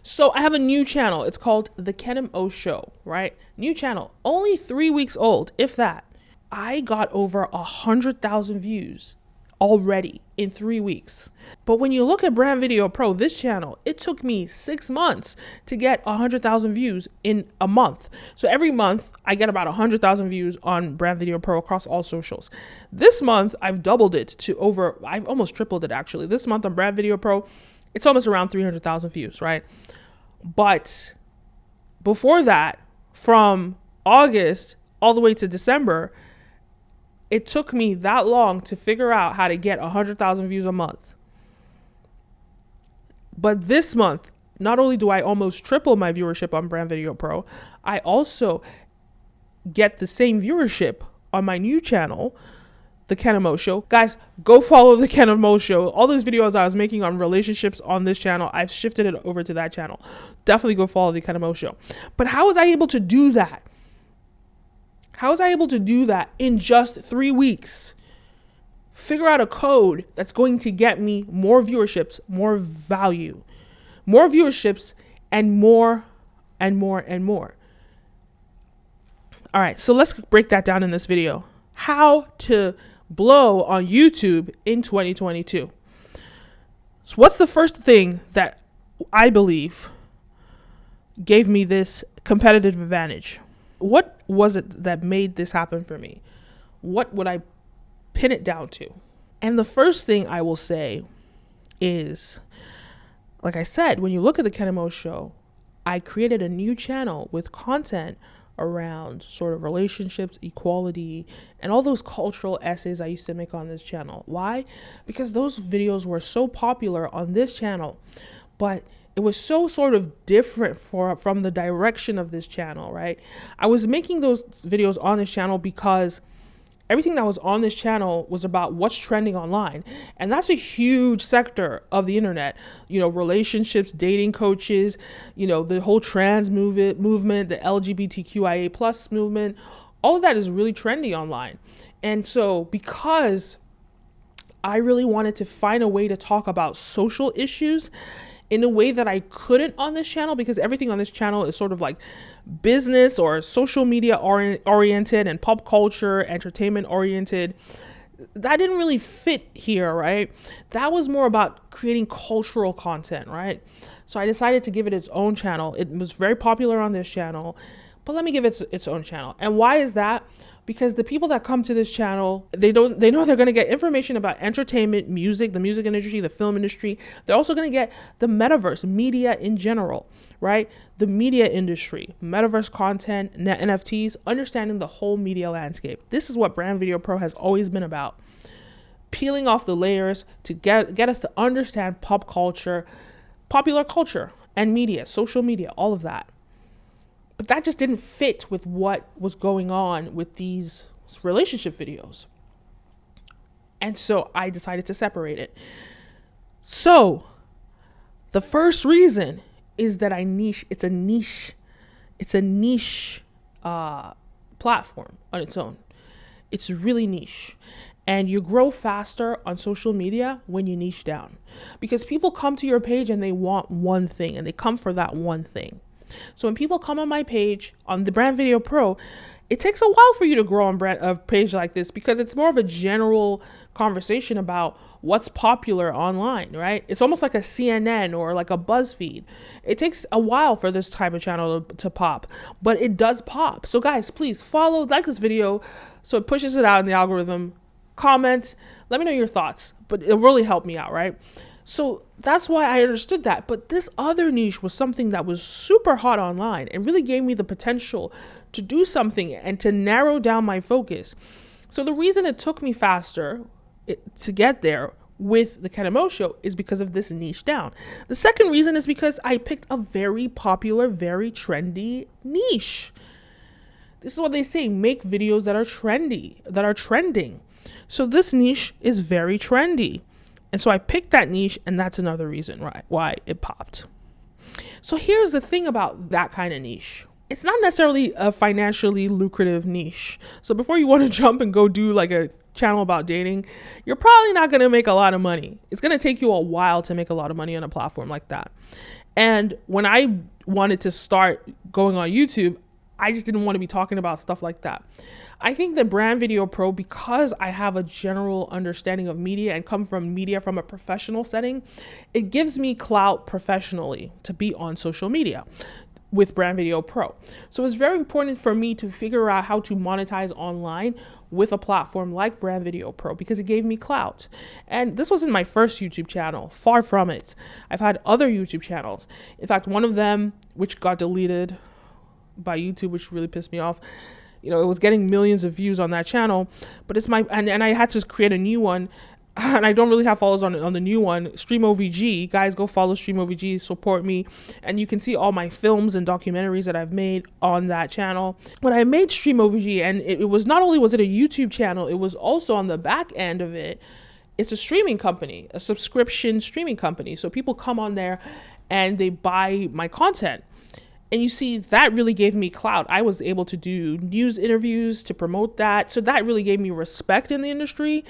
So I have a new channel. It's called The Kenim O Show, right? New channel, only 3 weeks old, if that. I got over 100,000 views already in 3 weeks. But when you look at Brand Video Pro, this channel, it took me 6 months to get 100,000 views in a month. So every month I get about 100,000 views on Brand Video Pro across all socials. This month I've doubled it to I've almost tripled it actually. This month on Brand Video Pro, it's almost around 300,000 views, right? But before that, from August all the way to December, it took me that long to figure out how to get 100,000 views a month. But this month, not only do I almost triple my viewership on Brand Video Pro, I also get the same viewership on my new channel, The Kenim O Show. Guys, go follow The Kenim O Show. All those videos I was making on relationships on this channel, I've shifted it over to that channel. Definitely go follow The Kenim O Show. But how was I able to do that? How was I able to do that in just 3 weeks? Figure out a code that's going to get me more viewerships, more value, more viewerships, and more and more and more. All right, so let's break that down in this video. How to blow on YouTube in 2022. So what's the first thing that I believe gave me this competitive advantage? What was it that made this happen for me? What would I pin it down to? And the first thing I will say is, like I said, when you look at the Kenim O Show, I created a new channel with content around sort of relationships, equality, and all those cultural essays I used to make on this channel. Why? Because those videos were so popular on this channel, but it was so sort of different from the direction of this channel, right? I was making those videos on this channel because everything that was on this channel was about what's trending online. And that's a huge sector of the internet. You know, relationships, dating coaches, you know, the whole trans movement, the LGBTQIA plus movement, all of that is really trendy online. And so because I really wanted to find a way to talk about social issues in a way that I couldn't on this channel, because everything on this channel is sort of like business or social media oriented and pop culture, entertainment oriented. That didn't really fit here, right? That was more about creating cultural content, right? So I decided to give it its own channel. It was very popular on this channel, but let me give it its own channel. And why is that? Because the people that come to this channel, they know they're going to get information about entertainment, music, the music industry, the film industry. They're also going to get the metaverse, media in general, right? The media industry, metaverse content, NFTs, understanding the whole media landscape. This is what Brand Video Pro has always been about. Peeling off the layers to get us to understand pop culture, popular culture, and media, social media, all of that. But that just didn't fit with what was going on with these relationship videos. And so I decided to separate it. So the first reason is that it's a niche platform on its own. It's really niche. And you grow faster on social media when you niche down, because people come to your page and they want one thing and they come for that one thing. So when people come on my page, on the Brand Video Pro, it takes a while for you to grow on a page like this, because it's more of a general conversation about what's popular online, right? It's almost like a CNN or like a BuzzFeed. It takes a while for this type of channel to pop, but it does pop. So guys, please follow, like this video so it pushes it out in the algorithm. Comment, let me know your thoughts, but it'll really help me out, right? So that's why I understood that. But this other niche was something that was super hot online and really gave me the potential to do something and to narrow down my focus. So the reason it took me faster to get there with the Kenim O Show is because of this niche down. The second reason is because I picked a very popular, very trendy niche. This is what they say, make videos that are trendy, that are trending. So this niche is very trendy. And so I picked that niche, and that's another reason why it popped. So here's the thing about that kind of niche. It's not necessarily a financially lucrative niche. So before you want to jump and go do like a channel about dating, you're probably not going to make a lot of money. It's going to take you a while to make a lot of money on a platform like that. And when I wanted to start going on YouTube, I just didn't want to be talking about stuff like that. I think that Brand Video Pro, because I have a general understanding of media and come from media from a professional setting, it gives me clout professionally to be on social media with Brand Video Pro. So it's very important for me to figure out how to monetize online with a platform like Brand Video Pro, because it gave me clout. And this wasn't my first YouTube channel, far from it. I've had other YouTube channels. In fact, one of them, which got deleted by YouTube, which really pissed me off, it was getting millions of views on that channel, but it's and I had to create a new one, and I don't really have followers on the new one, Stream OVG. Guys, go follow Stream OVG, support me, and you can see all my films and documentaries that I've made on that channel. When I made Stream OVG, and it was not only was it a YouTube channel, it was also on the back end of it, it's a streaming company, a subscription streaming company. So people come on there and they buy my content. And you see, that really gave me clout. I was able to do news interviews to promote that. So that really gave me respect in the industry,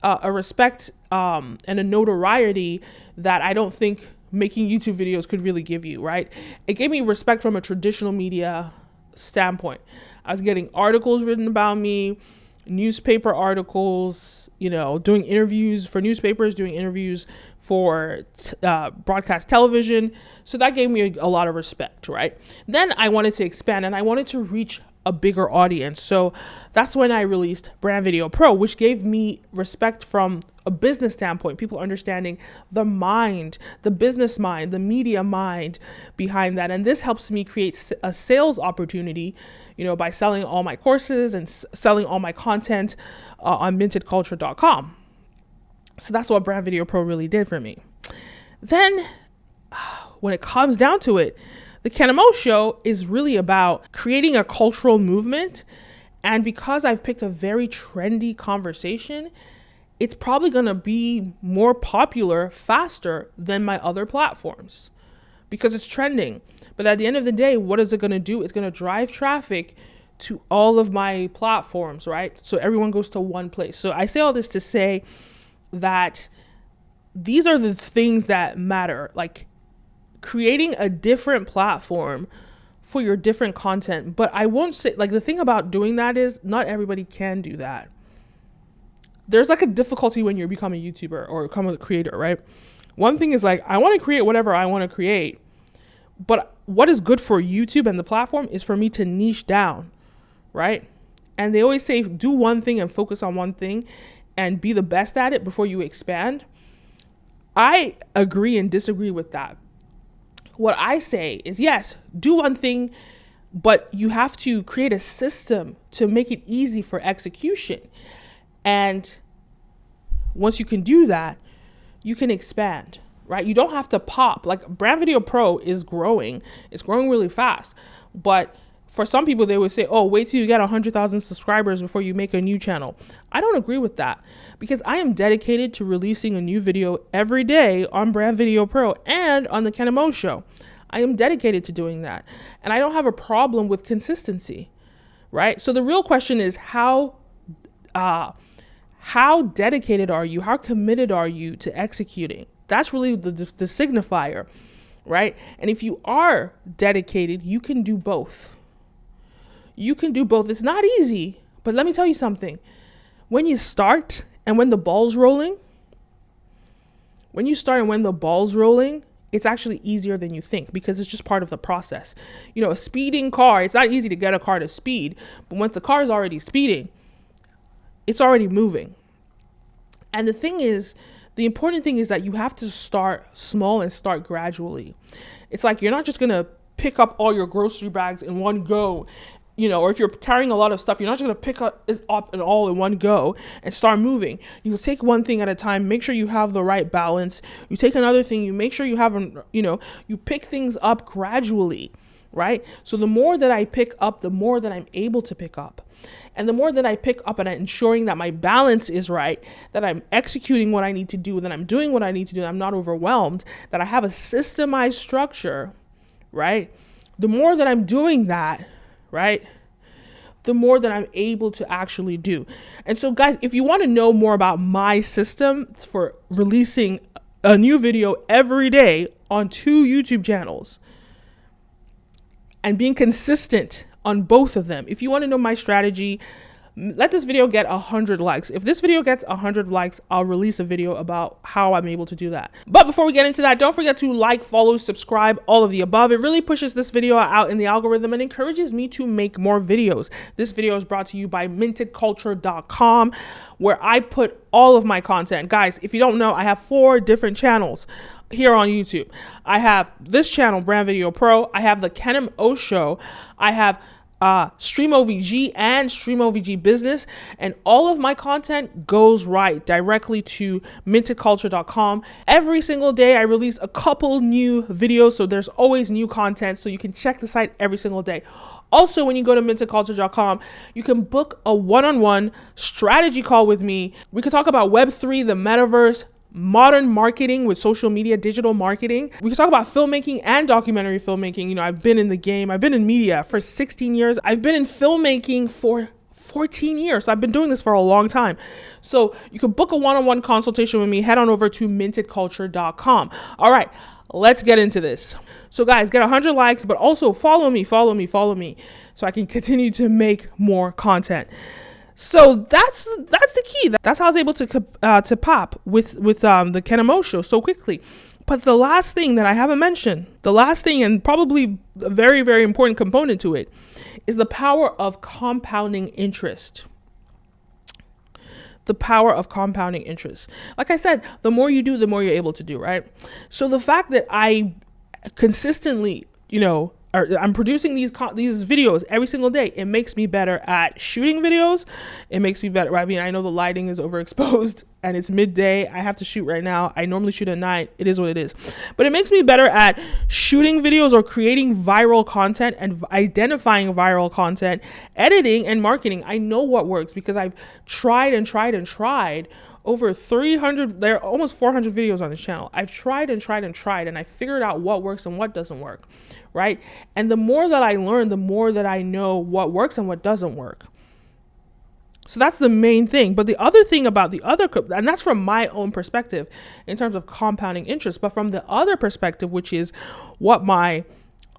a respect and a notoriety that I don't think making YouTube videos could really give you, right? It gave me respect from a traditional media standpoint. I was getting articles written about me, newspaper articles, doing interviews for newspapers, doing interviews for broadcast television. So that gave me a lot of respect, right? Then I wanted to expand and I wanted to reach a bigger audience. So that's when I released Brand Video Pro, which gave me respect from a business standpoint, people understanding the mind, the business mind, the media mind behind that. And this helps me create a sales opportunity, by selling all my courses and selling all my content on mintedculture.com. So that's what Brand Video Pro really did for me. Then when it comes down to it, the Kenim O show is really about creating a cultural movement. And because I've picked a very trendy conversation, it's probably going to be more popular faster than my other platforms because it's trending. But at the end of the day, what is it going to do? It's going to drive traffic to all of my platforms, right? So everyone goes to one place. So I say all this to say that these are the things that matter, like creating a different platform for your different content. But I won't say, like, the thing about doing that is not everybody can do that. There's like a difficulty when you become a YouTuber or become a creator, right? One thing is like, I want to create whatever I want to create, but what is good for YouTube and the platform is for me to niche down, right? And they always say, do one thing and focus on one thing and be the best at it before you expand. I agree and disagree with that. What I say is, yes, do one thing, but you have to create a system to make it easy for execution. And once you can do that, you can expand, right? You don't have to pop. Like Brand Video Pro is growing. It's growing really fast. But for some people, they would say, oh, wait till you get 100,000 subscribers before you make a new channel. I don't agree with that because I am dedicated to releasing a new video every day on Brand Video Pro and on the Kenim O show. I am dedicated to doing that. And I don't have a problem with consistency, right? So the real question is how dedicated are you? How committed are you to executing? That's really the signifier, right? And if you are dedicated, you can do both. You can do both. It's not easy, but let me tell you something. When you start and when the ball's rolling, it's actually easier than you think because it's just part of the process. A speeding car, it's not easy to get a car to speed, but once the car is already speeding, it's already moving. And the important thing is that you have to start small and start gradually. It's like you're not just going to pick up all your grocery bags in one go, or if you're carrying a lot of stuff, you're not just going to pick up it up and all in one go and start moving. You take one thing at a time, make sure you have the right balance. You take another thing, you make sure you have, you pick things up gradually, right? So the more that I pick up, the more that I'm able to pick up. And the more that I pick up and I'm ensuring that my balance is right, that I'm executing what I need to do, that I'm doing what I need to do, I'm not overwhelmed, that I have a systemized structure, right? The more that I'm doing that, right, the more that I'm able to actually do. And so guys, if you want to know more about my system for releasing a new video every day on 2 YouTube channels and being consistent on both of them. If you want to know my strategy, let this video get 100 likes. If this video gets 100 likes, I'll release a video about how I'm able to do that. But before we get into that, don't forget to like, follow, subscribe, all of the above. It really pushes this video out in the algorithm and encourages me to make more videos. This video is brought to you by mintedculture.com, where I put all of my content. Guys, if you don't know, I have 4 different channels here on YouTube. I have this channel, Brand Video Pro. I have the Kenim O Show. I have Stream OVG and Stream OVG Business, and all of my content goes right directly to mintedculture.com. Every single day I release a couple new videos, so there's always new content, so you can check the site every single day. Also, when you go to mintedculture.com, you can book a one-on-one strategy call with me. We can talk about Web3, the metaverse, modern marketing with social media, digital marketing. We can talk about filmmaking and documentary filmmaking. You know, I've been in the game. I've been in media for 16 years. I've been in filmmaking for 14 years. So I've been doing this for a long time. So you can book a one-on-one consultation with me. Head on over to mintedculture.com. All right, let's get into this. So guys, get 100 likes, but also follow me, so I can continue to make more content. So that's the key. That's how I was able to pop with the Kenim O Show so quickly. But the last thing that I haven't mentioned, the last thing, and probably a very, very important component to it, is the power of compounding interest. The power of compounding interest. Like I said, the more you do, the more you're able to do, right? So the fact that I consistently, I'm producing these videos every single day, it makes me better at shooting videos. It makes me better. I mean, I know the lighting is overexposed and it's midday. I have to shoot right now. I normally shoot at night. It is what it is. But it makes me better at shooting videos or creating viral content and identifying viral content, editing and marketing. I know what works because I've tried over 300, there are almost 400 videos on this channel. I've tried and I figured out what works and what doesn't work, right? And the more that I learn, the more that I know what works and what doesn't work. So that's the main thing. But the other thing about and that's from my own perspective in terms of compounding interest, but from the other perspective, which is what my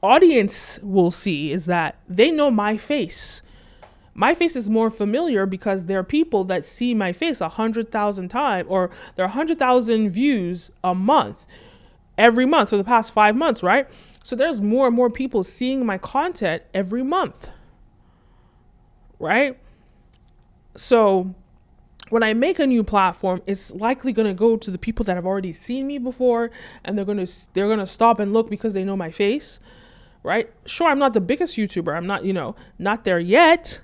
audience will see, is that they know my face. My face is more familiar because there are people that see my face 100,000 times, or there are 100,000 views a month, every month for the past 5 months, right? So there's more and more people seeing my content every month, right? So when I make a new platform, it's likely going to go to the people that have already seen me before, and they're going to stop and look because they know my face, right? Sure, I'm not the biggest YouTuber. I'm not, not there yet.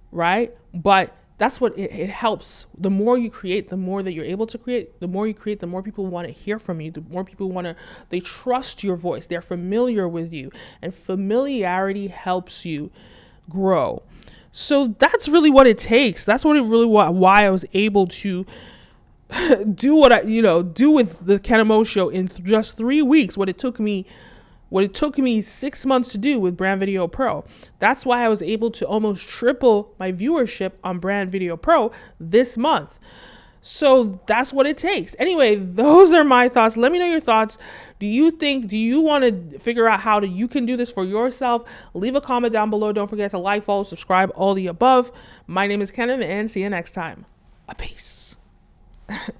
Right? But that's what it helps. The more you create, the more that you're able to create. The more you create, the more people want to hear from you. The more people they trust your voice. They're familiar with you, and familiarity helps you grow. So that's really what it takes. That's why I was able to do what I do with the Kenim O Show in just 3 weeks. What it took me 6 months to do with Brand Video Pro. That's why I was able to almost triple my viewership on Brand Video Pro this month. So that's what it takes. Anyway, those are my thoughts. Let me know your thoughts. Do you want to figure out how you can do this for yourself? Leave a comment down below. Don't forget to like, follow, subscribe, all the above. My name is Kenim, and see you next time. Peace.